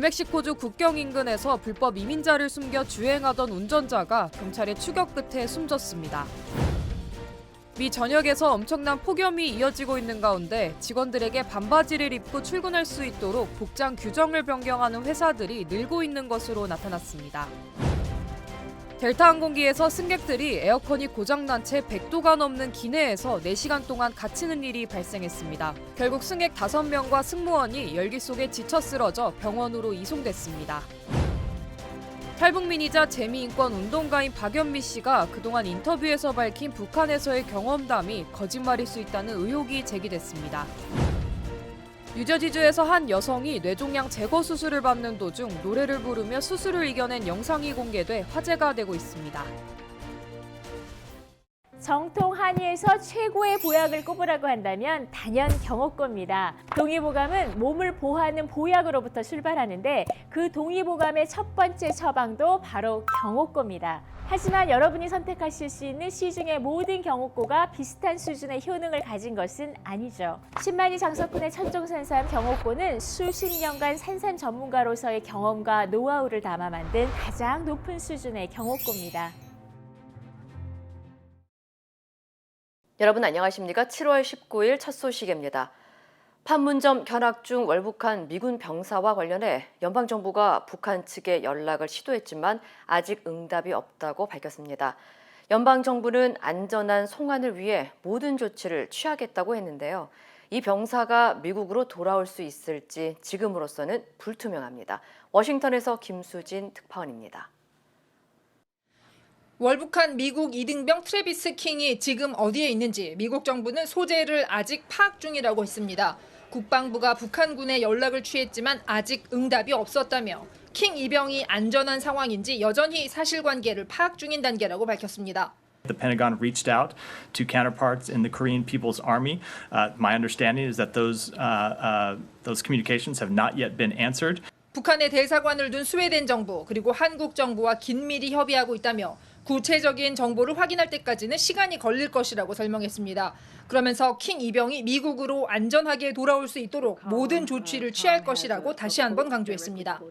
뉴멕시코주 국경 인근에서 불법 이민자를 숨겨 주행하던 운전자가 경찰의 추격 끝에 숨졌습니다. 미 전역에서 엄청난 폭염이 이어지고 있는 가운데 직원들에게 반바지를 입고 출근할 수 있도록 복장 규정을 변경하는 회사들이 늘고 있는 것으로 나타났습니다. 델타 항공기에서 승객들이 에어컨이 고장난 채 100도가 넘는 기내에서 4시간 동안 갇히는 일이 발생했습니다. 결국 승객 5명과 승무원이 열기 속에 지쳐 쓰러져 병원으로 이송됐습니다. 탈북민이자 재미인권 운동가인 박연미 씨가 그동안 인터뷰에서 밝힌 북한에서의 경험담이 거짓말일 수 있다는 의혹이 제기됐습니다. 뉴저지주에서 한 여성이 뇌종양 제거 수술을 받는 도중 노래를 부르며 수술을 이겨낸 영상이 공개돼 화제가 되고 있습니다. 정통 한의에서 최고의 보약을 꼽으라고 한다면 단연 경옥고입니다. 동의보감은 몸을 보호하는 보약으로부터 출발하는데 그 동의보감의 첫 번째 처방도 바로 경옥고입니다. 하지만 여러분이 선택하실 수 있는 시중의 모든 경옥고가 비슷한 수준의 효능을 가진 것은 아니죠. 10만이 장석군의 천종산삼 경옥고는 수십 년간 산삼 전문가로서의 경험과 노하우를 담아 만든 가장 높은 수준의 경옥고입니다. 여러분 안녕하십니까? 7월 19일 첫 소식입니다. 판문점 견학 중 월북한 미군 병사와 관련해 연방정부가 북한 측에 연락을 시도했지만 아직 응답이 없다고 밝혔습니다. 연방정부는 안전한 송환을 위해 모든 조치를 취하겠다고 했는데요. 이 병사가 미국으로 돌아올 수 있을지 지금으로서는 불투명합니다. 워싱턴에서 김수진 특파원입니다. 월북한 미국 이등병 트래비스 킹이 지금 어디에 있는지 미국 정부는 소재를 아직 파악 중이라고 했습니다. 국방부가 북한군에 연락을 취했지만 아직 응답이 없었다며 킹 이병이 안전한 상황인지 여전히 사실관계를 파악 중인 단계라고 밝혔습니다. The Pentagon reached out to counterparts in the Korean People's Army. My understanding is that those communications have not yet been answered. 북한의 대사관을 둔 스웨덴 정부 그리고 한국 정부와 긴밀히 협의하고 있다며 구체적인 정보를 확인할 때까지는 시간이 걸릴 것이라고 설명했습니다. 그러면서 킹 이병이 미국으로 안전하게 돌아올 수 있도록 모든 조치를 취할 것이라고 다시 한번 강조했습니다.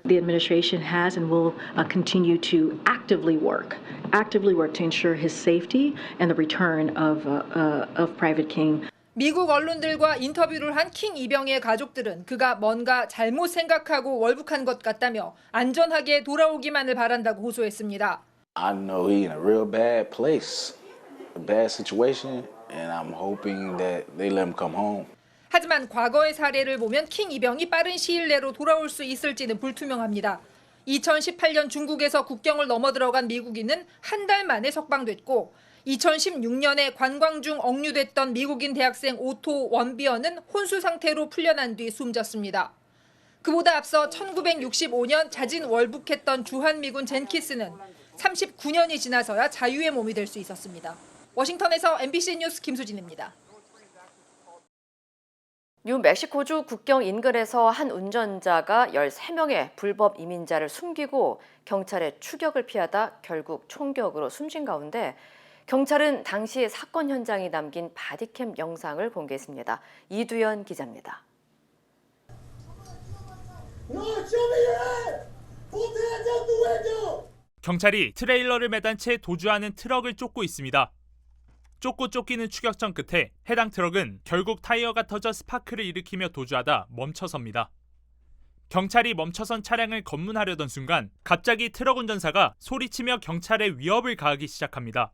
The administration has and will continue to actively work to ensure his safety and the return of Private King. 미국 언론들과 인터뷰를 한 킹 이병의 가족들은 그가 뭔가 잘못 생각하고 월북한 것 같다며 안전하게 돌아오기만을 바란다고 호소했습니다. I know he's in a real bad place, a bad situation, and I'm hoping that they let him come home. 하지만 과거의 사례를 보면 킹 이병이 빠른 시일 내로 돌아올 수 있을지는 불투명합니다. 2018년 중국에서 국경을 넘어 들어간 미국인은 한 달 만에 석방됐고 2016년에 관광 중 억류됐던 미국인 대학생 오토 원비어는 혼수 상태로 풀려난 뒤 숨졌습니다. 그보다 앞서 1965년 자진 월북했던 주한미군 젠키스는 39년이 지나서야 자유의 몸이 될 수 있었습니다. 워싱턴에서 MBC 뉴스 김수진입니다. 뉴멕시코주 국경 인근에서 한 운전자가 13명의 불법 이민자를 숨기고 경찰의 추격을 피하다 결국 총격으로 숨진 가운데 경찰은 당시 사건 현장이 남긴 바디캠 영상을 공개했습니다. 이두현 기자입니다. 경찰이 트레일러를 매단 채 도주하는 트럭을 쫓고 있습니다. 쫓고 쫓기는 추격전 끝에 해당 트럭은 결국 타이어가 터져 스파크를 일으키며 도주하다 멈춰섭니다. 경찰이 멈춰선 차량을 검문하려던 순간 갑자기 트럭 운전사가 소리치며 경찰에 위협을 가하기 시작합니다.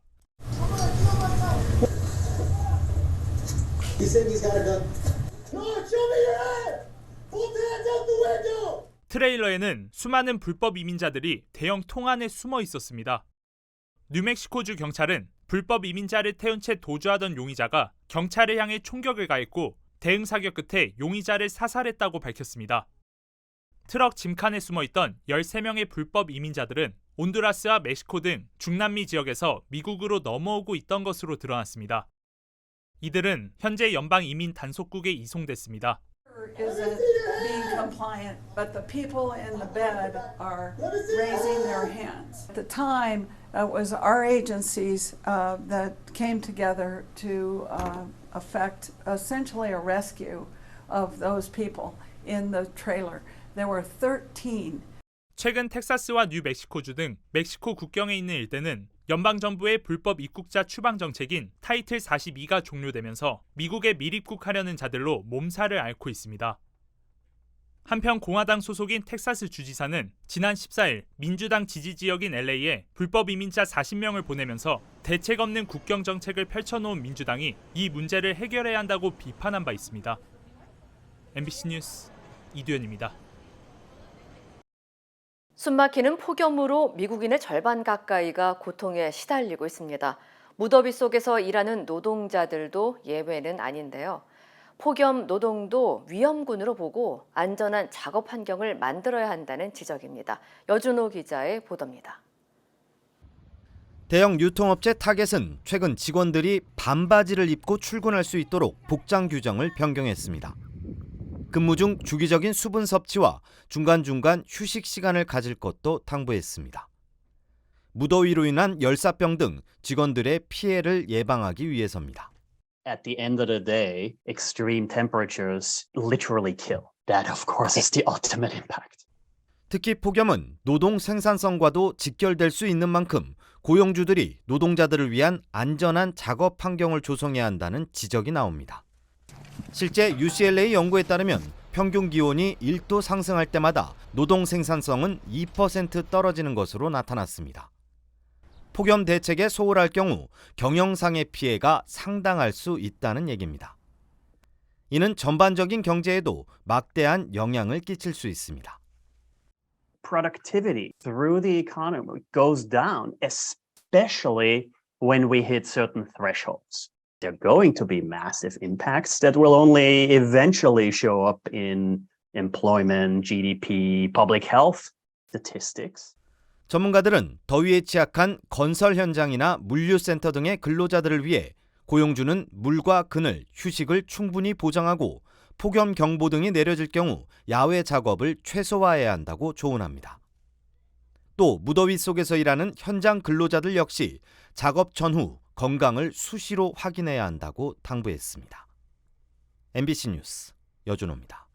트레일러에는 수많은 불법 이민자들이 대형 통 안에 숨어 있었습니다. 뉴멕시코주 경찰은 불법 이민자를 태운 채 도주하던 용의자가 경찰을 향해 총격을 가했고 대응 사격 끝에 용의자를 사살했다고 밝혔습니다. 트럭 짐칸에 숨어있던 13명의 불법 이민자들은 온두라스와 멕시코 등 중남미 지역에서 미국으로 넘어오고 있던 것으로 드러났습니다. 이들은 현재 연방 이민 단속국에 이송됐습니다. Isn't being compliant, but the people in the bed are raising their hands. At the time, it was our agencies that came together to effect essentially a rescue of those people in the trailer. There were 13. 최근 텍사스와 뉴멕시코주 등 멕시코 국경에 있는 일대는 연방정부의 불법 입국자 추방 정책인 타이틀 42가 종료되면서 미국에 밀입국하려는 자들로 몸살을 앓고 있습니다. 한편 공화당 소속인 텍사스 주지사는 지난 14일 민주당 지지 지역인 LA에 불법 이민자 40명을 보내면서 대책 없는 국경 정책을 펼쳐놓은 민주당이 이 문제를 해결해야 한다고 비판한 바 있습니다. MBC 뉴스 이두현입니다. 숨막히는 폭염으로 미국인의 절반 가까이가 고통에 시달리고 있습니다. 무더위 속에서 일하는 노동자들도 예외는 아닌데요. 폭염 노동도 위험군으로 보고 안전한 작업 환경을 만들어야 한다는 지적입니다. 여준호 기자의 보도입니다. 대형 유통업체 타겟은 최근 직원들이 반바지를 입고 출근할 수 있도록 복장 규정을 변경했습니다. 근무 중 주기적인 수분 섭취와 중간중간 휴식 시간을 가질 것도 당부했습니다. 무더위로 인한 열사병 등 직원들의 피해를 예방하기 위해서입니다. At the end of the day, extreme temperatures literally kill. That, of course, is the ultimate impact. 특히 폭염은 노동 생산성과도 직결될 수 있는 만큼 고용주들이 노동자들을 위한 안전한 작업 환경을 조성해야 한다는 지적이 나옵니다. 실제 UCLA 연구에 따르면 평균 기온이 1도 상승할 때마다 노동 생산성은 2% 떨어지는 것으로 나타났습니다. 폭염 대책에 소홀할 경우 경영상의 피해가 상당할 수 있다는 얘기입니다. 이는 전반적인 경제에도 막대한 영향을 끼칠 수 있습니다. Productivity through the economy goes down, especially when we hit certain thresholds. There are going to be massive impacts that will only eventually show up in employment, GDP, public health statistics. 전문가들은 더위에 취약한 건설 현장이나 물류센터 등의 근로자들을 위해 고용주는 물과 그늘, 휴식을 충분히 보장하고 폭염 경보 등이 내려질 경우 야외 작업을 최소화해야 한다고 조언합니다. 또 무더위 속에서 일하는 현장 근로자들 역시 작업 전후 건강을 수시로 확인해야 한다고 당부했습니다. MBC 뉴스 여준호입니다.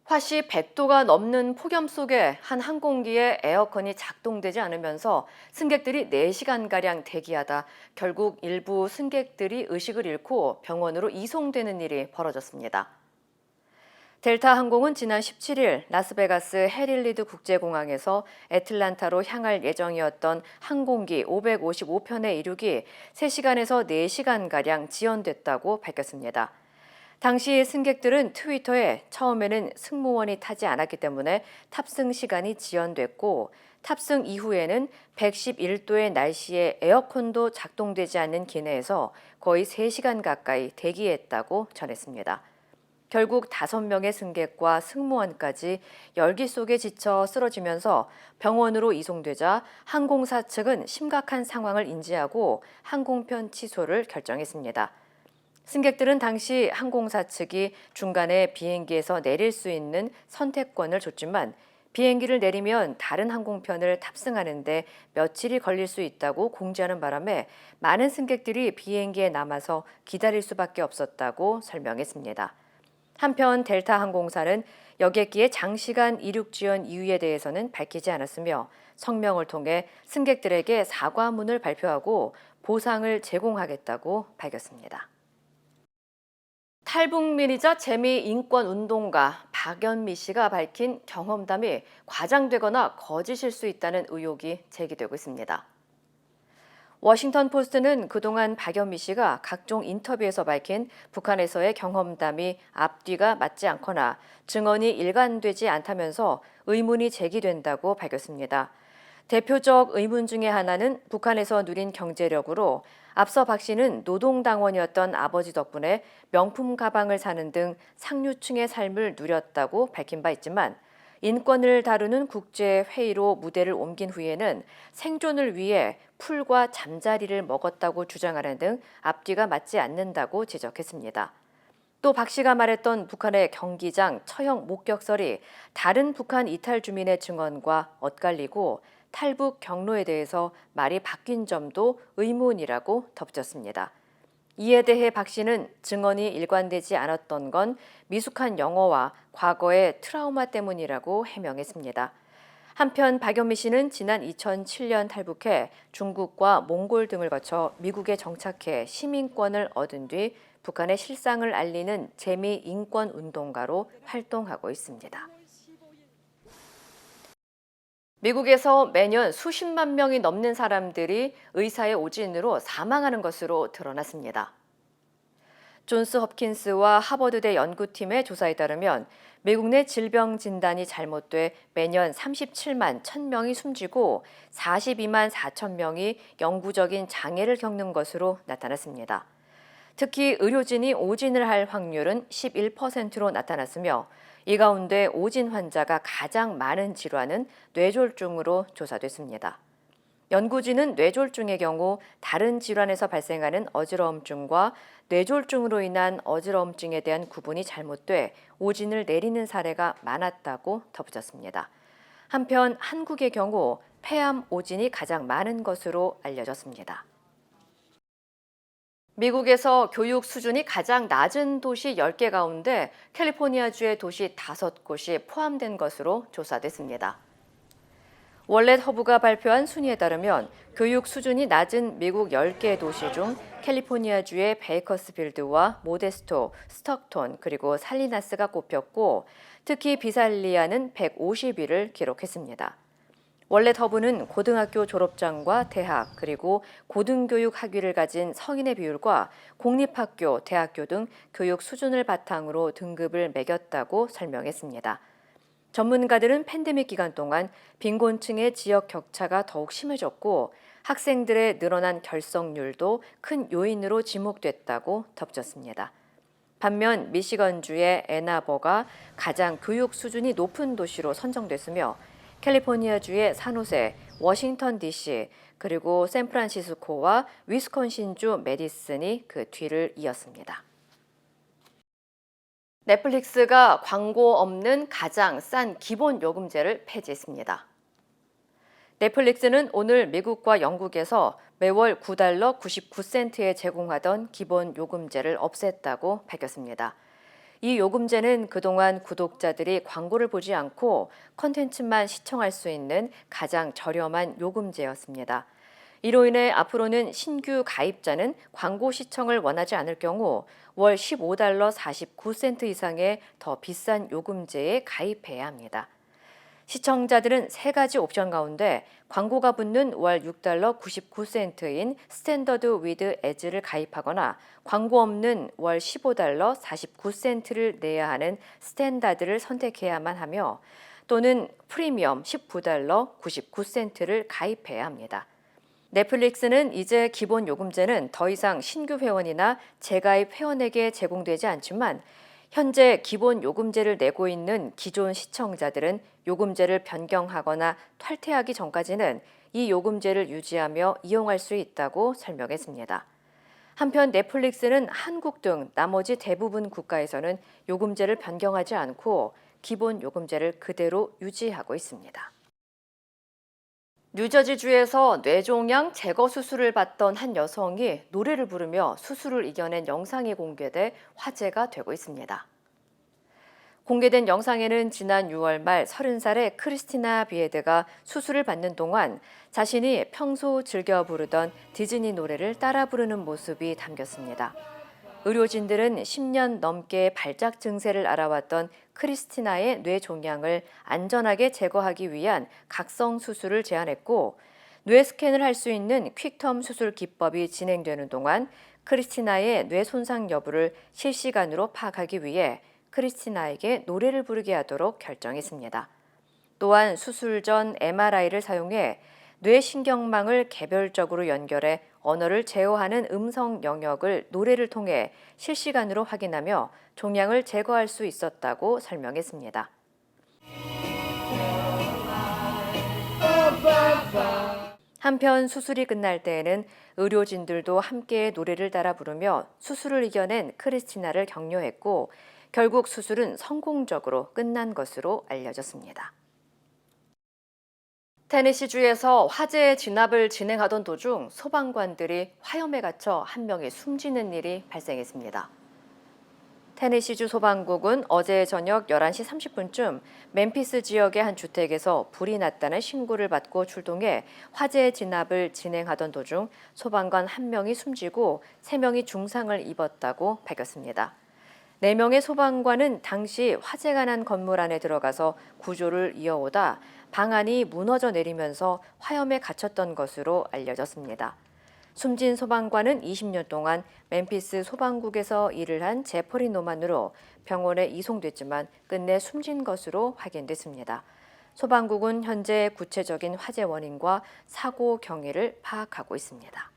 화씨 100도가 넘는 폭염 속에 한 항공기의 에어컨이 작동되지 않으면서 승객들이 4시간가량 대기하다 결국 일부 승객들이 의식을 잃고 병원으로 이송되는 일이 벌어졌습니다. 델타 항공은 지난 17일 라스베가스 해릴리드 국제공항에서 애틀란타로 향할 예정이었던 항공기 555편의 이륙이 3시간에서 4시간가량 지연됐다고 밝혔습니다. 당시 승객들은 트위터에 처음에는 승무원이 타지 않았기 때문에 탑승 시간이 지연됐고 탑승 이후에는 111도의 날씨에 에어컨도 작동되지 않는 기내에서 거의 3시간 가까이 대기했다고 전했습니다. 결국 5명의 승객과 승무원까지 열기 속에 지쳐 쓰러지면서 병원으로 이송되자 항공사 측은 심각한 상황을 인지하고 항공편 취소를 결정했습니다. 승객들은 당시 항공사 측이 중간에 비행기에서 내릴 수 있는 선택권을 줬지만 비행기를 내리면 다른 항공편을 탑승하는데 며칠이 걸릴 수 있다고 공지하는 바람에 많은 승객들이 비행기에 남아서 기다릴 수밖에 없었다고 설명했습니다. 한편 델타 항공사는 여객기의 장시간 이륙 지연 이유에 대해서는 밝히지 않았으며 성명을 통해 승객들에게 사과문을 발표하고 보상을 제공하겠다고 밝혔습니다. 탈북민이자 재미인권운동가 박연미 씨가 밝힌 경험담이 과장되거나 거짓일 수 있다는 의혹이 제기되고 있습니다. 워싱턴 포스트는 그동안 박연미 씨가 각종 인터뷰에서 밝힌 북한에서의 경험담이 앞뒤가 맞지 않거나 증언이 일관되지 않다면서 의문이 제기된다고 밝혔습니다. 대표적 의문 중에 하나는 북한에서 누린 경제력으로 앞서 박 씨는 노동당원이었던 아버지 덕분에 명품 가방을 사는 등 상류층의 삶을 누렸다고 밝힌 바 있지만 인권을 다루는 국제회의로 무대를 옮긴 후에는 생존을 위해 풀과 잠자리를 먹었다고 주장하는 등 앞뒤가 맞지 않는다고 지적했습니다. 또 박 씨가 말했던 북한의 경기장 처형 목격설이 다른 북한 이탈 주민의 증언과 엇갈리고 탈북 경로에 대해서 말이 바뀐 점도 의문이라고 덧붙였습니다. 이에 대해 박 씨는 증언이 일관되지 않았던 건 미숙한 영어와 과거의 트라우마 때문이라고 해명했습니다. 한편 박연미 씨는 지난 2007년 탈북해 중국과 몽골 등을 거쳐 미국에 정착해 시민권을 얻은 뒤 북한의 실상을 알리는 재미 인권 운동가로 활동하고 있습니다. 미국에서 매년 수십만 명이 넘는 사람들이 의사의 오진으로 사망하는 것으로 드러났습니다. 존스 홉킨스와 하버드대 연구팀의 조사에 따르면 미국 내 질병 진단이 잘못돼 매년 37만 1,000명이 숨지고 42만 4천 명이 영구적인 장애를 겪는 것으로 나타났습니다. 특히 의료진이 오진을 할 확률은 11%로 나타났으며 이 가운데 오진 환자가 가장 많은 질환은 뇌졸중으로 조사됐습니다. 연구진은 뇌졸중의 경우 다른 질환에서 발생하는 어지러움증과 뇌졸중으로 인한 어지러움증에 대한 구분이 잘못돼 오진을 내리는 사례가 많았다고 덧붙였습니다. 한편 한국의 경우 폐암 오진이 가장 많은 것으로 알려졌습니다. 미국에서 교육 수준이 가장 낮은 도시 10개 가운데 캘리포니아주의 도시 5곳이 포함된 것으로 조사됐습니다. 월렛 허브가 발표한 순위에 따르면 교육 수준이 낮은 미국 10개 도시 중 캘리포니아주의 베이커스필드와 모데스토, 스톡톤 그리고 살리나스가 꼽혔고 특히 비살리아는 150위를 기록했습니다. 월렛 허브는 고등학교 졸업장과 대학 그리고 고등교육 학위를 가진 성인의 비율과 공립학교, 대학교 등 교육 수준을 바탕으로 등급을 매겼다고 설명했습니다. 전문가들은 팬데믹 기간 동안 빈곤층의 지역 격차가 더욱 심해졌고 학생들의 늘어난 결석률도 큰 요인으로 지목됐다고 덧붙였습니다. 반면 미시건주의 애나버가 가장 교육 수준이 높은 도시로 선정됐으며 캘리포니아주의 산호세, 워싱턴 DC, 그리고 샌프란시스코와 위스콘신주 메디슨이 그 뒤를 이었습니다. 넷플릭스가 광고 없는 가장 싼 기본 요금제를 폐지했습니다. 넷플릭스는 오늘 미국과 영국에서 매월 $9 99센트에 제공하던 기본 요금제를 없앴다고 밝혔습니다. 이 요금제는 그동안 구독자들이 광고를 보지 않고 콘텐츠만 시청할 수 있는 가장 저렴한 요금제였습니다. 이로 인해 앞으로는 신규 가입자는 광고 시청을 원하지 않을 경우 월 $15 49센트 이상의 더 비싼 요금제에 가입해야 합니다. 시청자들은 세 가지 옵션 가운데 광고가 붙는 월 $6 99센트인 스탠더드 위드 에즈를 가입하거나 광고 없는 월 $15 49센트를 내야 하는 스탠다드를 선택해야만 하며 또는 프리미엄 $19 99센트를 가입해야 합니다. 넷플릭스는 이제 기본 요금제는 더 이상 신규 회원이나 재가입 회원에게 제공되지 않지만 현재 기본 요금제를 내고 있는 기존 시청자들은 요금제를 변경하거나 탈퇴하기 전까지는 이 요금제를 유지하며 이용할 수 있다고 설명했습니다. 한편 넷플릭스는 한국 등 나머지 대부분 국가에서는 요금제를 변경하지 않고 기본 요금제를 그대로 유지하고 있습니다. 뉴저지주에서 뇌종양 제거 수술을 받던 한 여성이 노래를 부르며 수술을 이겨낸 영상이 공개돼 화제가 되고 있습니다. 공개된 영상에는 지난 6월 말 30살의 크리스티나 비에드가 수술을 받는 동안 자신이 평소 즐겨 부르던 디즈니 노래를 따라 부르는 모습이 담겼습니다. 의료진들은 10년 넘게 발작 증세를 알아왔던 크리스티나의 뇌종양을 안전하게 제거하기 위한 각성 수술을 제안했고 뇌 스캔을 할 수 있는 퀵텀 수술 기법이 진행되는 동안 크리스티나의 뇌 손상 여부를 실시간으로 파악하기 위해 크리스티나에게 노래를 부르게 하도록 결정했습니다. 또한 수술 전 MRI를 사용해 뇌신경망을 개별적으로 연결해 언어를 제어하는 음성 영역을 노래를 통해 실시간으로 확인하며 종양을 제거할 수 있었다고 설명했습니다. 한편 수술이 끝날 때에는 의료진들도 함께 노래를 따라 부르며 수술을 이겨낸 크리스티나를 격려했고 결국 수술은 성공적으로 끝난 것으로 알려졌습니다. 테네시주에서 화재 진압을 진행하던 도중 소방관들이 화염에 갇혀 한 명이 숨지는 일이 발생했습니다. 테네시주 소방국은 어제 저녁 11시 30분쯤 멤피스 지역의 한 주택에서 불이 났다는 신고를 받고 출동해 화재 진압을 진행하던 도중 소방관 1명이 숨지고 3명이 중상을 입었다고 밝혔습니다. 4명의 소방관은 당시 화재가 난 건물 안에 들어가서 구조를 이어오다 방안이 무너져 내리면서 화염에 갇혔던 것으로 알려졌습니다. 숨진 소방관은 20년 동안 멤피스 소방국에서 일을 한 제퍼리 노만으로 병원에 이송됐지만 끝내 숨진 것으로 확인됐습니다. 소방국은 현재 구체적인 화재 원인과 사고 경위를 파악하고 있습니다.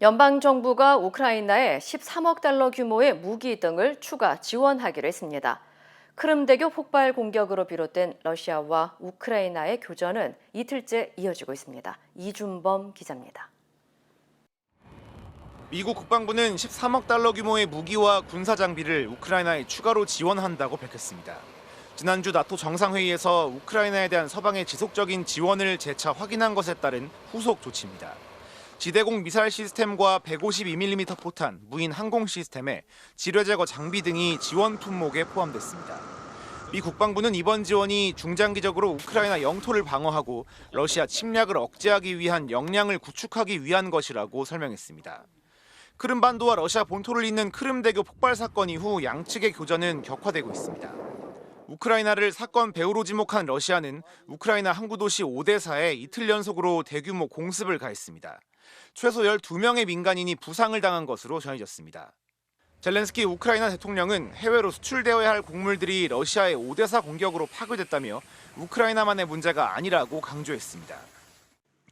연방정부가 우크라이나에 13억 달러 규모의 무기 등을 추가 지원하기로 했습니다. 크림대교 폭발 공격으로 비롯된 러시아와 우크라이나의 교전은 이틀째 이어지고 있습니다. 이준범 기자입니다. 미국 국방부는 13억 달러 규모의 무기와 군사 장비를 우크라이나에 추가로 지원한다고 밝혔습니다. 지난주 나토 정상회의에서 우크라이나에 대한 서방의 지속적인 지원을 재차 확인한 것에 따른 후속 조치입니다. 지대공 미사일 시스템과 152mm 포탄, 무인 항공 시스템에 지뢰 제거 장비 등이 지원 품목에 포함됐습니다. 미 국방부는 이번 지원이 중장기적으로 우크라이나 영토를 방어하고 러시아 침략을 억제하기 위한 역량을 구축하기 위한 것이라고 설명했습니다. 크림반도와 러시아 본토를 잇는 크림대교 폭발 사건 이후 양측의 교전은 격화되고 있습니다. 우크라이나를 사건 배후로 지목한 러시아는 우크라이나 항구 도시 오데사에 이틀 연속으로 대규모 공습을 가했습니다. 최소 12명의 민간인이 부상을 당한 것으로 전해졌습니다. 젤렌스키 우크라이나 대통령은 해외로 수출되어야 할 곡물들이 러시아의 오데사 공격으로 파괴됐다며 우크라이나만의 문제가 아니라고 강조했습니다.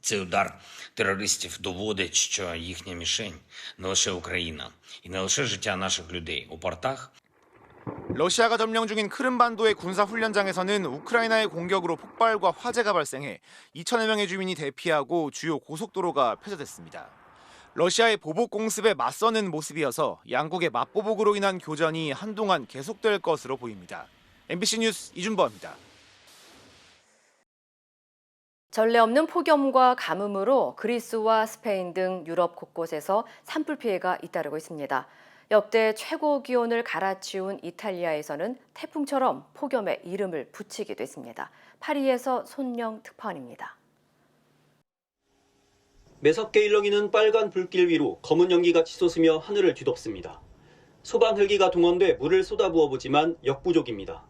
Цей удар терористів доводить, що їхня мішень не лише Україна і не лише життя наших людей у портах. 러시아가 점령 중인 크림반도의 군사 훈련장에서는 우크라이나의 공격으로 폭발과 화재가 발생해 2천여 명의 주민이 대피하고 주요 고속도로가 폐쇄됐습니다. 러시아의 보복 공습에 맞서는 모습이어서 양국의 맞보복으로 인한 교전이 한동안 계속될 것으로 보입니다. MBC 뉴스 이준범입니다. 전례 없는 폭염과 가뭄으로 그리스와 스페인 등 유럽 곳곳에서 산불 피해가 잇따르고 있습니다. 역대 최고 기온을 갈아치운 이탈리아에서는 태풍처럼 폭염에 이름을 붙이기도 했습니다. 파리에서 손영 특파원입니다. 매섭게 일렁이는 빨간 불길 위로 검은 연기가 치솟으며 하늘을 뒤덮습니다. 소방 헬기가 동원돼 물을 쏟아부어보지만 역부족입니다.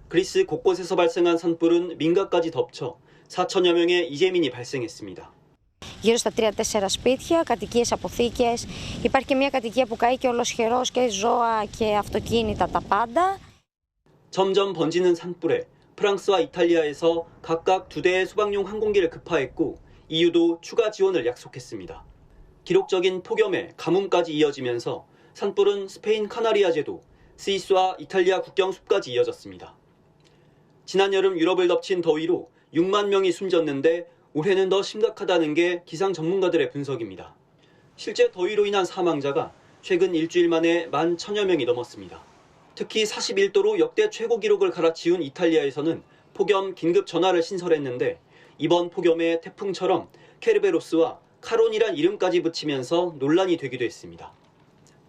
그리스 곳곳에서 발생한 산불은 민가까지 덮쳐 4천여 명의 이재민이 발생했습니다. Γύρω στα 3-4 σπίτια, κατοικίες, αποθήκες. Υπάρχει και μια κατοικία που καεί και ολοσχερός και ζώα και αυτοκίνητα, τα πάντα. 점점 번지는 산불에 프랑스와 이탈리아에서 각각 2대의 소방용 항공기를 급파했고 EU도 추가 지원을 약속했습니다. 기록적인 폭염에 가뭄까지 이어지면서 산불은 스페인 카나리아 제도, 스위스와 이탈리아 국경 숲까지 이어졌습니다. 지난 여름 유럽을 덮친 더위로 6만 명이 숨졌는데 올해는 더 심각하다는 게 기상 전문가들의 분석입니다. 실제 더위로 인한 사망자가 최근 일주일 만에 11,000여 명이 넘었습니다. 특히 41도로 역대 최고 기록을 갈아치운 이탈리아에서는 폭염 긴급 전화를 신설했는데 이번 폭염에 태풍처럼 케르베로스와 카론이란 이름까지 붙이면서 논란이 되기도 했습니다.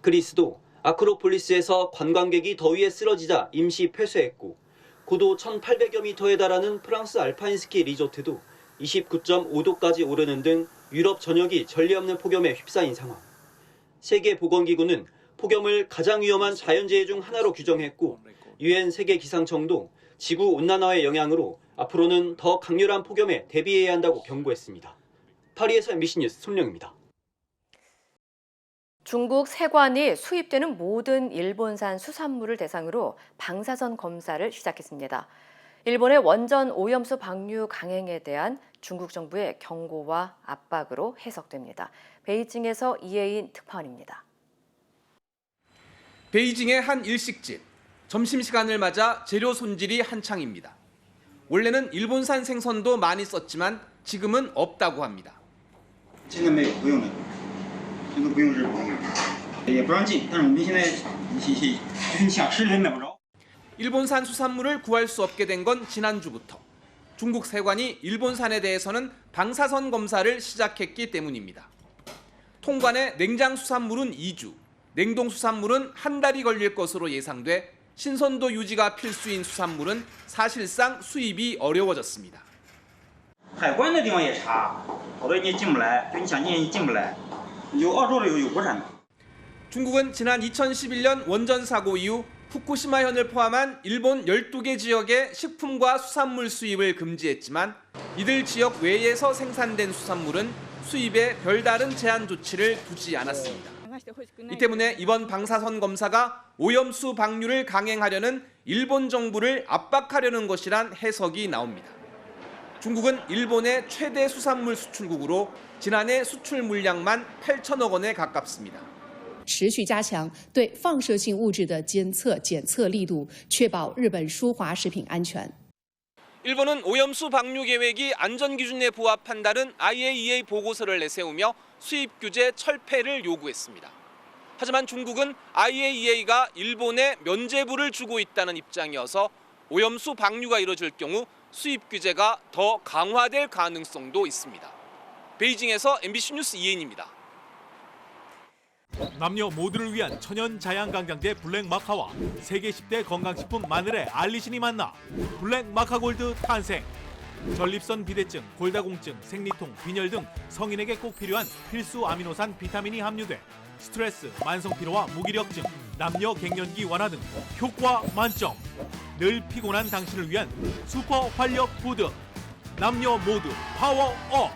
그리스도 아크로폴리스에서 관광객이 더위에 쓰러지자 임시 폐쇄했고 고도 1,800여 미터에 달하는 프랑스 알파인 스키 리조트도 29.5도까지 오르는 등 유럽 전역이 전례 없는 폭염에 휩싸인 상황. 세계보건기구는 폭염을 가장 위험한 자연재해 중 하나로 규정했고 유엔 세계기상청도 지구온난화의 영향으로 앞으로는 더 강렬한 폭염에 대비해야 한다고 경고했습니다. 파리에서 MBC 뉴스 손령입니다. 중국 세관이 수입되는 모든 일본산 수산물을 대상으로 방사선 검사를 시작했습니다. 일본의 원전 오염수 방류 강행에 대한 중국 정부의 경고와 압박으로 해석됩니다. 베이징에서 이혜인 특파원입니다. 베이징의 한 일식집. 점심시간을 맞아 재료 손질이 한창입니다. 원래는 일본산 생선도 많이 썼지만 지금은 없다고 합니다. 일본산 수산물을 구할 수 없게 된 건 지난주부터. 중국 세관이 일본산에 대해서는 방사선 검사를 시작했기 때문입니다. 통관에 냉장 수산물은 2주, 냉동 수산물은 한 달이 걸릴 것으로 예상돼 신선도 유지가 필수인 수산물은 사실상 수입이 어려워졌습니다. 海关的地方也查，好多人进不来，就你想进也进不来，有澳洲的有国产的。 중국은 지난 2011년 원전 사고 이후 후쿠시마현을 포함한 일본 12개 지역의 식품과 수산물 수입을 금지했지만 이들 지역 외에서 생산된 수산물은 수입에 별다른 제한 조치를 두지 않았습니다. 이 때문에 이번 방사선 검사가 오염수 방류를 강행하려는 일본 정부를 압박하려는 것이란 해석이 나옵니다. 중국은 일본의 최대 수산물 수출국으로 지난해 수출 물량만 8천억 원에 가깝습니다. 持续加强对放射性物质的监测检测力度，确保日本输华食品安全。 일본은 오염수 방류 계획이 안전 기준에 부합한다는 IAEA 보고서를 내세우며 수입 규제 철폐를 요구했습니다. 하지만 중국은 IAEA가 일본에 면죄부를 주고 있다는 입장이어서 오염수 방류가 이뤄질 경우 수입 규제가 더 강화될 가능성도 있습니다. 베이징에서 MBC 뉴스 이혜인입니다. 남녀 모두를 위한 천연 자양강장제 블랙 마카와 세계 10대 건강식품 마늘의 알리신이 만나 블랙 마카골드 탄생. 전립선 비대증, 골다공증, 생리통, 빈혈 등 성인에게 꼭 필요한 필수 아미노산 비타민이 함유돼 스트레스, 만성피로와 무기력증, 남녀 갱년기 완화 등 효과 만점. 늘 피곤한 당신을 위한 슈퍼 활력 푸드. 남녀 모두 파워업.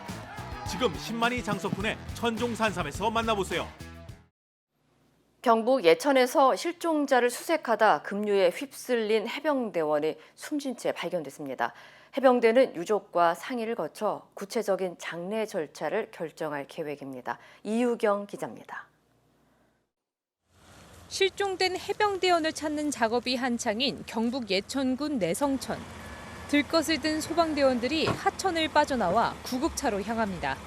지금 10만이 장석훈의 천종산삼에서 만나보세요. 경북 예천에서 실종자를 수색하다 급류에 휩쓸린 해병대원이 숨진 채 발견됐습니다. 해병대는 유족과 상의를 거쳐 구체적인 장례 절차를 결정할 계획입니다. 이유경 기자입니다. 실종된 해병대원을 찾는 작업이 한창인 경북 예천군 내성천. 들것을 든 소방대원들이 하천을 빠져나와 구급차로 향합니다.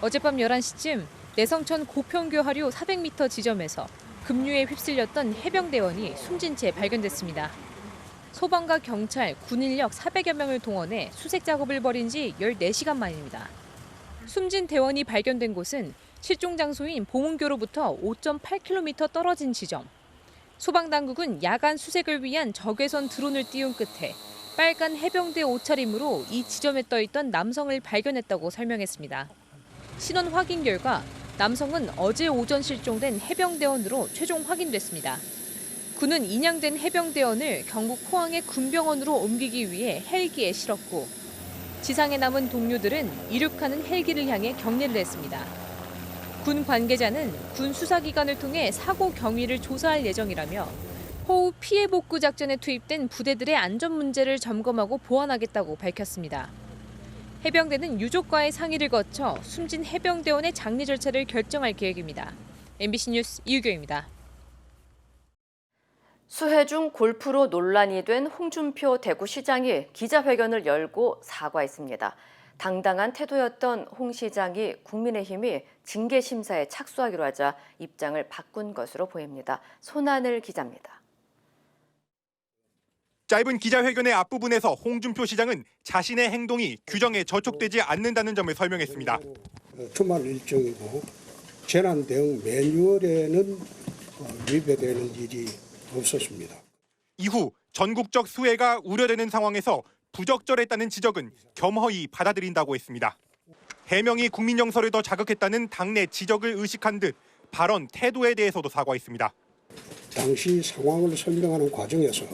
어젯밤 11시쯤 내성천 고평교 하류 400m 지점에서 급류에 휩쓸렸던 해병대원이 숨진 채 발견됐습니다. 소방과 경찰, 군 인력 400여 명을 동원해 수색 작업을 벌인 지 14시간 만입니다. 숨진 대원이 발견된 곳은 실종 장소인 봉은교로부터 5.8km 떨어진 지점. 소방당국은 야간 수색을 위한 적외선 드론을 띄운 끝에 빨간 해병대 옷차림으로 이 지점에 떠있던 남성을 발견했다고 설명했습니다. 신원 확인 결과 남성은 어제 오전 실종된 해병대원으로 최종 확인됐습니다. 군은 인양된 해병대원을 경북 포항의 군병원으로 옮기기 위해 헬기에 실었고 지상에 남은 동료들은 이륙하는 헬기를 향해 격리를 했습니다. 군 관계자는 군 수사기관을 통해 사고 경위를 조사할 예정이라며 호우 피해 복구 작전에 투입된 부대들의 안전 문제를 점검하고 보완하겠다고 밝혔습니다. 해병대는 유족과의 상의를 거쳐 숨진 해병대원의 장례 절차를 결정할 계획입니다. MBC 뉴스 이유경입니다. 수해 중 골프로 논란이 된 홍준표 대구시장이 기자회견을 열고 사과했습니다. 당당한 태도였던 홍 시장이 국민의힘이 징계 심사에 착수하기로 하자 입장을 바꾼 것으로 보입니다. 손하늘 기자입니다. 짧은 기자회견의 앞부분에서 홍준표 시장은 자신의 행동이 규정에 저촉되지 않는다는 점을 설명했습니다. 주말 일정이고 재난 대응 매뉴얼에는 위배되는 일이 없었습니다. 이후 전국적 수해가 우려되는 상황에서 부적절했다는 지적은 겸허히 받아들인다고 했습니다. 해명이 국민 정서를 더 자극했다는 당내 지적을 의식한 듯 발언 태도에 대해서도 사과했습니다. 당시 상황을 설명하는 과정에서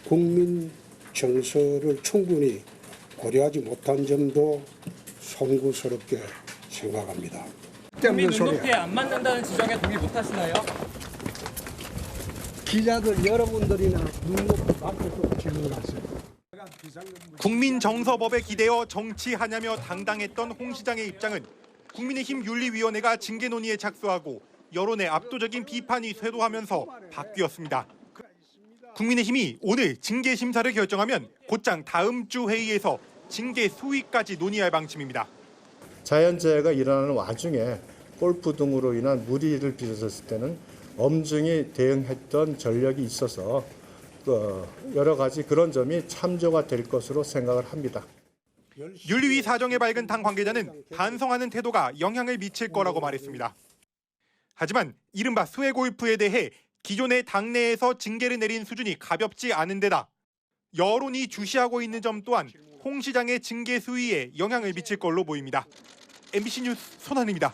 국민 정서를 충분히 고려하지 못한 점도 송구스럽게 생각합니다. 국민 눈높이에 안 맞는다는 지적에 동의 못하시나요? 기자들 여러분들이나 눈높이 밖에서 질문하세요. 국민 정서법에 기대어 정치하냐며 당당했던 홍 시장의 입장은 국민의힘 윤리위원회가 징계 논의에 착수하고 여론의 압도적인 비판이 쇄도하면서 바뀌었습니다. 국민의힘이 오늘 징계 심사를 결정하면 곧장 다음 주 회의에서 징계 수위까지 논의할 방침입니다. 자연재해가 일어나는 와중에 골프 등으로 인한 무리를 빚었을 때는 엄중히 대응했던 전력이 있어서 여러 가지 그런 점이 참조가 될 것으로 생각을 합니다. 윤리위 사정에 밝은 당 관계자는 반성하는 태도가 영향을 미칠 거라고 말했습니다. 하지만 이른바 수해 골프에 대해 기존의 당내에서 징계를 내린 수준이 가볍지 않은 데다 여론이 주시하고 있는 점 또한 홍 시장의 징계 수위에 영향을 미칠 걸로 보입니다. MBC 뉴스 손한입니다.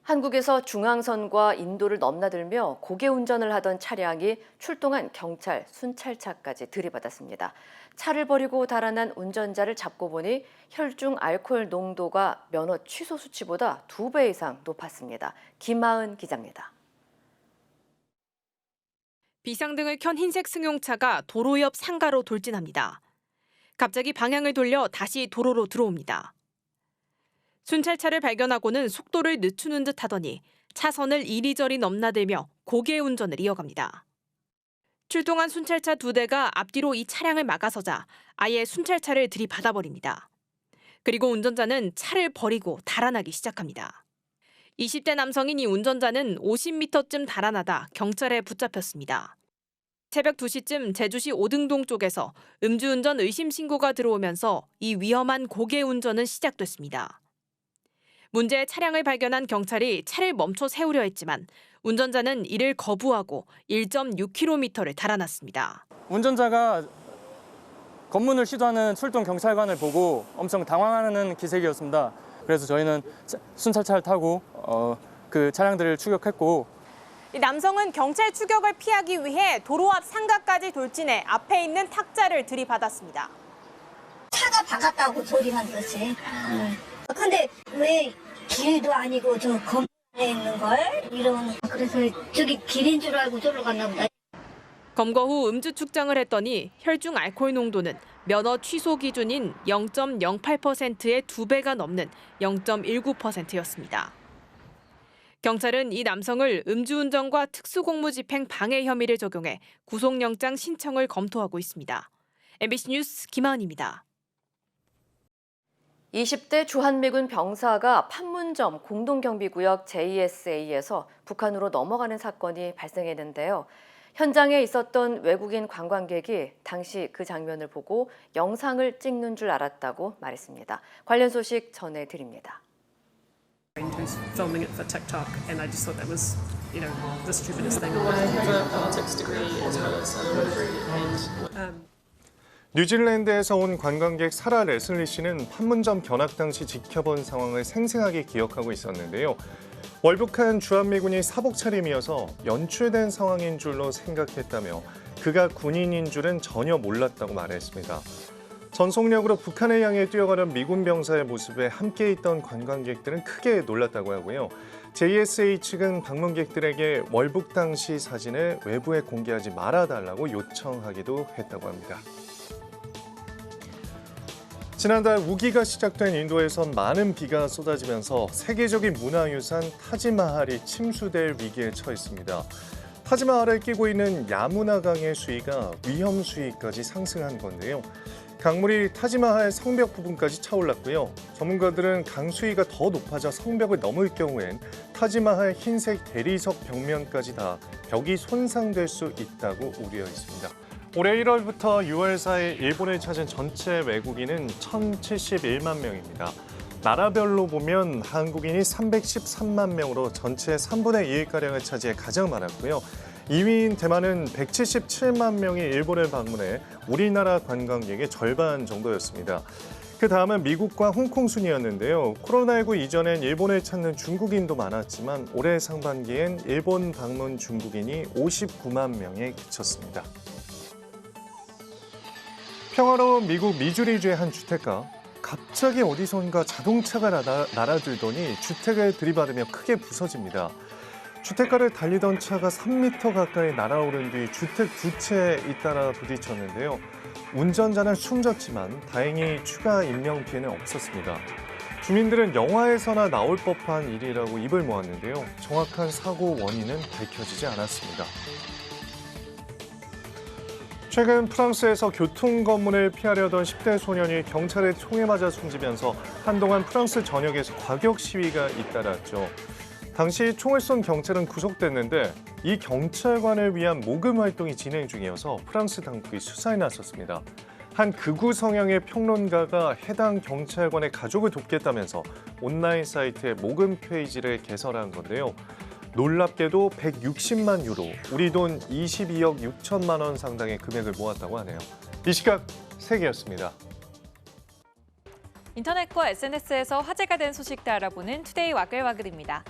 한국에서 중앙선과 인도를 넘나들며 고개 운전을 하던 차량이 출동한 경찰 순찰차까지 들이받았습니다. 차를 버리고 달아난 운전자를 잡고 보니 혈중 알코올 농도가 면허 취소 수치보다 2배 이상 높았습니다. 김하은 기자입니다. 비상등을 켠 흰색 승용차가 도로 옆 상가로 돌진합니다. 갑자기 방향을 돌려 다시 도로로 들어옵니다. 순찰차를 발견하고는 속도를 늦추는 듯 하더니 차선을 이리저리 넘나들며 고개 운전을 이어갑니다. 출동한 순찰차 2대가 앞뒤로 이 차량을 막아서자 아예 순찰차를 들이받아버립니다. 그리고 운전자는 차를 버리고 달아나기 시작합니다. 20대 남성인 이 운전자는 50m쯤 달아나다 경찰에 붙잡혔습니다. 새벽 2시쯤 제주시 오등동 쪽에서 음주운전 의심 신고가 들어오면서 이 위험한 고개 운전은 시작됐습니다. 문제의 차량을 발견한 경찰이 차를 멈춰 세우려 했지만 운전자는 이를 거부하고 1.6km를 달아났습니다. 운전자가 검문을 시도하는 출동 경찰관을 보고 엄청 당황하는 기색이었습니다. 그래서 저희는 순찰차를 타고 그 차량들을 추격했고, 이 남성은 경찰 추격을 피하기 위해 도로 앞 상가까지 돌진해 앞에 있는 탁자를 들이받았습니다. 차가 박았다고 소리만 들었지. 근데 왜 길도 아니고 저 건물에 있는 걸 이러면 그래서 저기 길인 줄 알고 저리로 갔나 보다. 검거 후 음주 측정을 했더니 혈중 알코올 농도는 면허 취소 기준인 0.08%의 2배가 넘는 0.19%였습니다. 경찰은 이 남성을 음주운전과 특수공무집행 방해 혐의를 적용해 구속영장 신청을 검토하고 있습니다. MBC 뉴스 김하은입니다. 20대 주한미군 병사가 판문점 공동경비구역 JSA에서 북한으로 넘어가는 사건이 발생했는데요. 현장에 있었던 외국인 관광객이 당시 그 장면을 보고 영상을 찍는 줄 알았다고 말했습니다. 관련 소식 전해드립니다. Filming it for TikTok, and I just thought that was, the stupidest thing. I have a politics degree as well as and. 뉴질랜드에서 온 관광객 사라 레슬리 씨는 판문점 견학 당시 지켜본 상황을 생생하게 기억하고 있었는데요. 월북한 주한미군이 사복 차림이어서 연출된 상황인 줄로 생각했다며 그가 군인인 줄은 전혀 몰랐다고 말했습니다. 전속력으로 북한을 향해 뛰어가는 미군 병사의 모습에 함께 있던 관광객들은 크게 놀랐다고 하고요. JSA 측은 방문객들에게 월북 당시 사진을 외부에 공개하지 말아달라고 요청하기도 했다고 합니다. 지난달 우기가 시작된 인도에선 많은 비가 쏟아지면서 세계적인 문화유산 타지마할이 침수될 위기에 처했습니다. 타지마할을 끼고 있는 야무나강의 수위가 위험 수위까지 상승한 건데요. 강물이 타지마할 성벽 부분까지 차올랐고요. 전문가들은 강 수위가 더 높아져 성벽을 넘을 경우엔 타지마할 흰색 대리석 벽면까지 다 벽이 손상될 수 있다고 우려해 있습니다. 올해 1월부터 6월 사이 일본을 찾은 전체 외국인은 1,071만 명입니다. 나라별로 보면 한국인이 313만 명으로 전체 3분의 2가량을 차지해 가장 많았고요. 2위인 대만은 177만 명이 일본을 방문해 우리나라 관광객의 절반 정도였습니다. 그 다음은 미국과 홍콩 순이었는데요. 코로나19 이전엔 일본을 찾는 중국인도 많았지만 올해 상반기엔 일본 방문 중국인이 59만 명에 그쳤습니다. 평화로운 미국 미주리주의 한 주택가. 갑자기 어디선가 자동차가 날아들더니 주택을 들이받으며 크게 부서집니다. 주택가를 달리던 차가 3m 가까이 날아오른 뒤 주택 두 채에 잇따라 부딪혔는데요. 운전자는 숨졌지만 다행히 추가 인명 피해는 없었습니다. 주민들은 영화에서나 나올 법한 일이라고 입을 모았는데요. 정확한 사고 원인은 밝혀지지 않았습니다. 최근 프랑스에서 교통검문을 피하려던 10대 소년이 경찰의 총에 맞아 숨지면서 한동안 프랑스 전역에서 과격 시위가 잇따랐죠. 당시 총을 쏜 경찰은 구속됐는데 이 경찰관을 위한 모금 활동이 진행 중이어서 프랑스 당국이 수사에 나섰습니다. 한 극우 성향의 평론가가 해당 경찰관의 가족을 돕겠다면서 온라인 사이트에 모금 페이지를 개설한 건데요. 놀랍게도 160만 유로, 우리 돈 22억 6천만 원 상당의 금액을 모았다고 하네요. 이 시각 세계였습니다. 인터넷과 SNS에서 화제가 된 소식들 알아보는 투데이 와글와글입니다.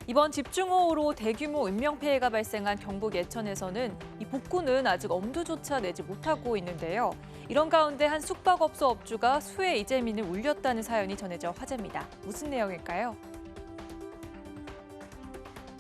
이번 집중호우로 대규모 인명피해가 발생한 경북 예천에서는 이 복구는 아직 엄두조차 내지 못하고 있는데요. 이런 가운데 한 숙박업소 업주가 수해 이재민을 울렸다는 사연이 전해져 화제입니다. 무슨 내용일까요?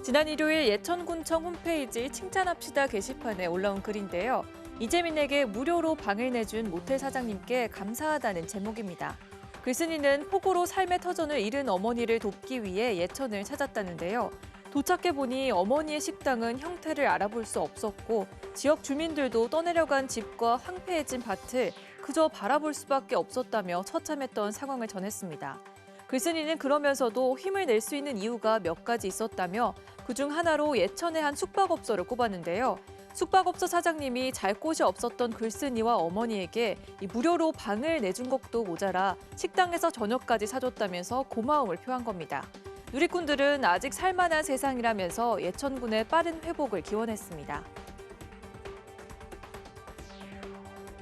지난 일요일 예천군청 홈페이지 칭찬합시다 게시판에 올라온 글인데요. 이재민에게 무료로 방을 내준 모텔 사장님께 감사하다는 제목입니다. 글쓴이는 폭우로 삶의 터전을 잃은 어머니를 돕기 위해 예천을 찾았다는데요. 도착해보니 어머니의 식당은 형태를 알아볼 수 없었고 지역 주민들도 떠내려간 집과 황폐해진 밭을 그저 바라볼 수밖에 없었다며 처참했던 상황을 전했습니다. 글쓴이는 그러면서도 힘을 낼 수 있는 이유가 몇 가지 있었다며 그중 하나로 예천의 한 숙박업소를 꼽았는데요. 숙박업소 사장님이 잘 곳이 없었던 글쓴이와 어머니에게 무료로 방을 내준 것도 모자라 식당에서 저녁까지 사줬다면서 고마움을 표한 겁니다. 누리꾼들은 아직 살만한 세상이라면서 예천군의 빠른 회복을 기원했습니다.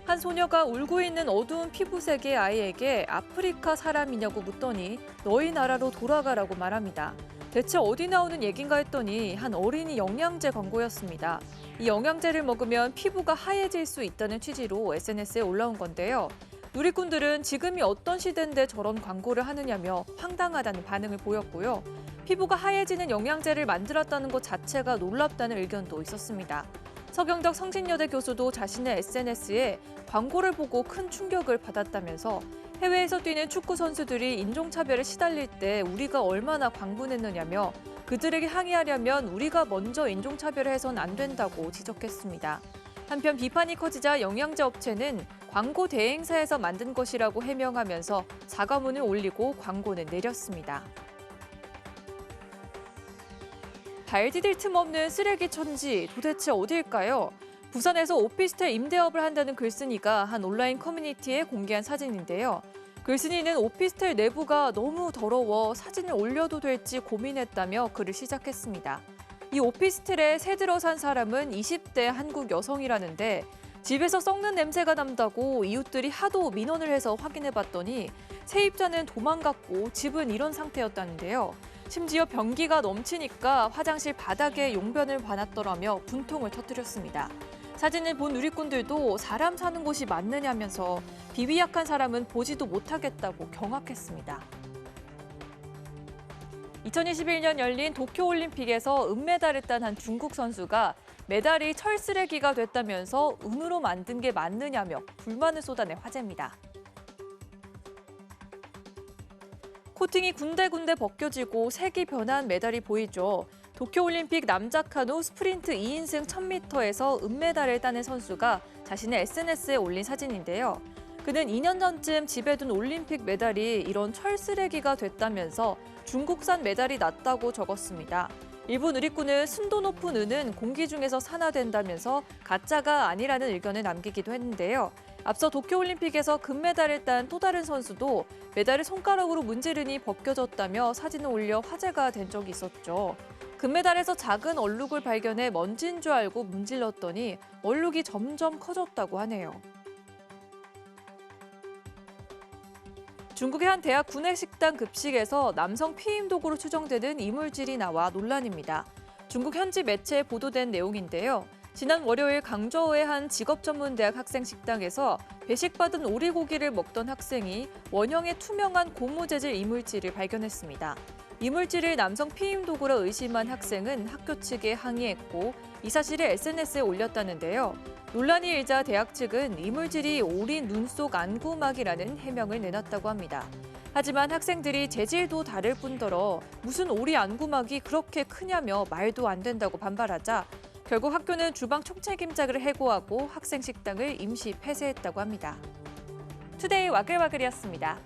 한 소녀가 울고 있는 어두운 피부색의 아이에게 아프리카 사람이냐고 묻더니 너희 나라로 돌아가라고 말합니다. 대체 어디 나오는 얘긴가 했더니 한 어린이 영양제 광고였습니다. 이 영양제를 먹으면 피부가 하얘질 수 있다는 취지로 SNS에 올라온 건데요. 누리꾼들은 지금이 어떤 시대인데 저런 광고를 하느냐며 황당하다는 반응을 보였고요. 피부가 하얘지는 영양제를 만들었다는 것 자체가 놀랍다는 의견도 있었습니다. 서경덕 성진여대 교수도 자신의 SNS에 광고를 보고 큰 충격을 받았다면서 해외에서 뛰는 축구 선수들이 인종차별에 시달릴 때 우리가 얼마나 광분했느냐며 그들에게 항의하려면 우리가 먼저 인종차별을 해선 안 된다고 지적했습니다. 한편 비판이 커지자 영양제 업체는 광고 대행사에서 만든 것이라고 해명하면서 사과문을 올리고 광고는 내렸습니다. 발 디딜 틈 없는 쓰레기 천지, 도대체 어디일까요? 부산에서 오피스텔 임대업을 한다는 글쓴이가 한 온라인 커뮤니티에 공개한 사진인데요. 글쓴이는 오피스텔 내부가 너무 더러워 사진을 올려도 될지 고민했다며 글을 시작했습니다. 이 오피스텔에 새 들어 산 사람은 20대 한국 여성이라는데 집에서 썩는 냄새가 난다고 이웃들이 하도 민원을 해서 확인해봤더니 세입자는 도망갔고 집은 이런 상태였다는데요. 심지어 변기가 넘치니까 화장실 바닥에 용변을 봐놨더라며 분통을 터뜨렸습니다. 사진을 본 누리꾼들도 사람 사는 곳이 맞느냐면서 비위약한 사람은 보지도 못하겠다고 경악했습니다. 2021년 열린 도쿄올림픽에서 은메달을 딴 한 중국 선수가 메달이 철쓰레기가 됐다면서 은으로 만든 게 맞느냐며 불만을 쏟아내 화제입니다. 코팅이 군데군데 벗겨지고 색이 변한 메달이 보이죠. 도쿄올림픽 남자 카누 스프린트 2인승 1000m에서 은메달을 따낸 선수가 자신의 SNS에 올린 사진인데요. 그는 2년 전쯤 집에 둔 올림픽 메달이 이런 철쓰레기가 됐다면서 중국산 메달이 낫다고 적었습니다. 일부 누리꾼은 순도 높은 은은 공기 중에서 산화된다면서 가짜가 아니라는 의견을 남기기도 했는데요. 앞서 도쿄올림픽에서 금메달을 딴 또 다른 선수도 메달을 손가락으로 문지르니 벗겨졌다며 사진을 올려 화제가 된 적이 있었죠. 금메달에서 작은 얼룩을 발견해 먼지인 줄 알고 문질렀더니 얼룩이 점점 커졌다고 하네요. 중국의 한 대학 구내식당 급식에서 남성 피임 도구로 추정되는 이물질이 나와 논란입니다. 중국 현지 매체에 보도된 내용인데요. 지난 월요일 강저우의 한 직업전문대학 학생 식당에서 배식받은 오리고기를 먹던 학생이 원형의 투명한 고무재질 이물질을 발견했습니다. 이물질을 남성 피임 도구로 의심한 학생은 학교 측에 항의했고 이 사실을 SNS에 올렸다는데요. 논란이 일자 대학 측은 이물질이 오리 눈 속 안구막이라는 해명을 내놨다고 합니다. 하지만 학생들이 재질도 다를 뿐더러 무슨 오리 안구막이 그렇게 크냐며 말도 안 된다고 반발하자 결국 학교는 주방 총책임자를 해고하고 학생 식당을 임시 폐쇄했다고 합니다. 투데이 와글와글이었습니다.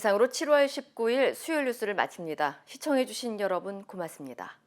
이상으로 7월 19일 수요일 뉴스를 마칩니다. 시청해주신 여러분 고맙습니다.